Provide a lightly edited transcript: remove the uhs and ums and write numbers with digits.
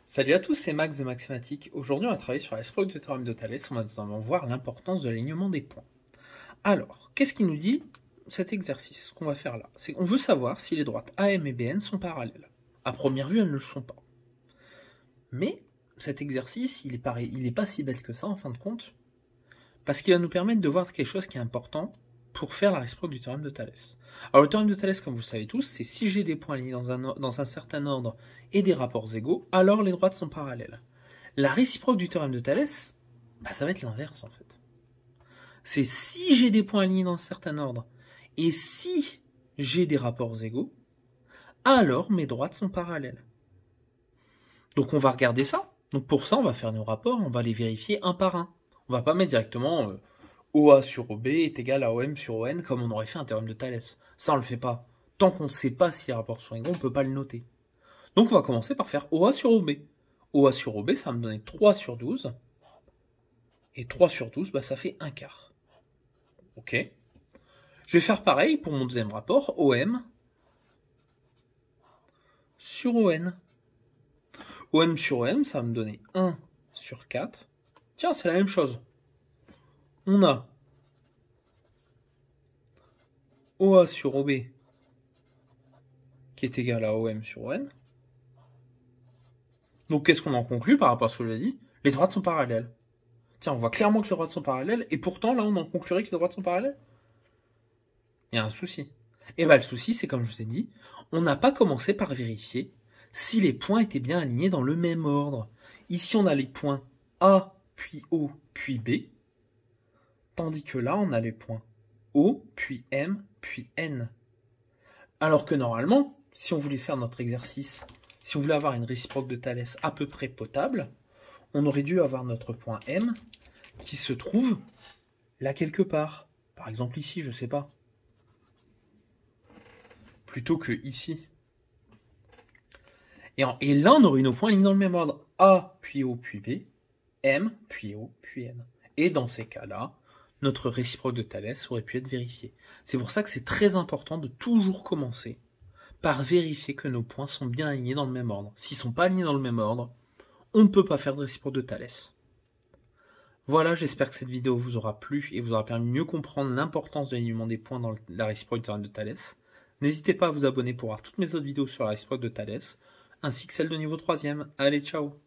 Salut à tous, c'est Max de Maxmatic. Aujourd'hui, on va travailler sur la réciproque du théorème de Thalès. On va notamment voir l'importance de l'alignement des points. Alors, qu'est-ce qu'il nous dit cet exercice qu'on va faire là? C'est qu'on veut savoir si les droites AM et BN sont parallèles. À première vue, elles ne le sont pas. Mais cet exercice, il est pas si bête que ça en fin de compte, parce qu'il va nous permettre de voir quelque chose qui est important pour faire la réciproque du théorème de Thalès. Alors le théorème de Thalès, comme vous le savez tous, c'est si j'ai des points alignés dans un certain ordre et des rapports égaux, alors les droites sont parallèles. La réciproque du théorème de Thalès, ça va être l'inverse en fait. C'est si j'ai des points alignés dans un certain ordre et si j'ai des rapports égaux, alors mes droites sont parallèles. Donc on va regarder ça. Donc pour ça, on va faire nos rapports, on va les vérifier un par un. On va pas mettre directement OA sur OB est égal à OM sur ON comme on aurait fait un théorème de Thalès. Ça, on le fait pas. Tant qu'on ne sait pas si les rapports sont égaux, on ne peut pas le noter. Donc on va commencer par faire OA sur OB. OA sur OB, ça va me donner 3 sur 12. Et 3 sur 12, ça fait 1 quart. Ok. Je vais faire pareil pour mon deuxième rapport, OM sur ON. OM sur OM, ça va me donner 1 sur 4. Tiens, c'est la même chose. On a OA sur OB qui est égal à OM sur ON. Donc qu'est-ce qu'on en conclut par rapport à ce que j'ai dit? Les droites sont parallèles. Tiens, on voit clairement que les droites sont parallèles, et pourtant là on en conclurait que les droites sont parallèles. Il y a un souci. Et le souci, c'est comme je vous ai dit, on n'a pas commencé par vérifier si les points étaient bien alignés dans le même ordre. Ici, on a les points A, puis O, puis B, tandis que là, on a les points O, puis M, puis N. Alors que normalement, si on voulait faire notre exercice, si on voulait avoir une réciproque de Thalès à peu près potable, on aurait dû avoir notre point M qui se trouve là quelque part. Par exemple ici, je sais pas. Plutôt que ici. Et là, on aurait nos points alignés dans le même ordre. A, puis O, puis B. M, puis O, puis N. Et dans ces cas-là, notre réciproque de Thalès aurait pu être vérifiée. C'est pour ça que c'est très important de toujours commencer par vérifier que nos points sont bien alignés dans le même ordre. S'ils ne sont pas alignés dans le même ordre, on ne peut pas faire de réciproque de Thalès. Voilà, j'espère que cette vidéo vous aura plu et vous aura permis de mieux comprendre l'importance de l'alignement des points dans la réciproque du théorème de Thalès. N'hésitez pas à vous abonner pour voir toutes mes autres vidéos sur la réciproque de Thalès, ainsi que celle de niveau 3e. Allez, ciao!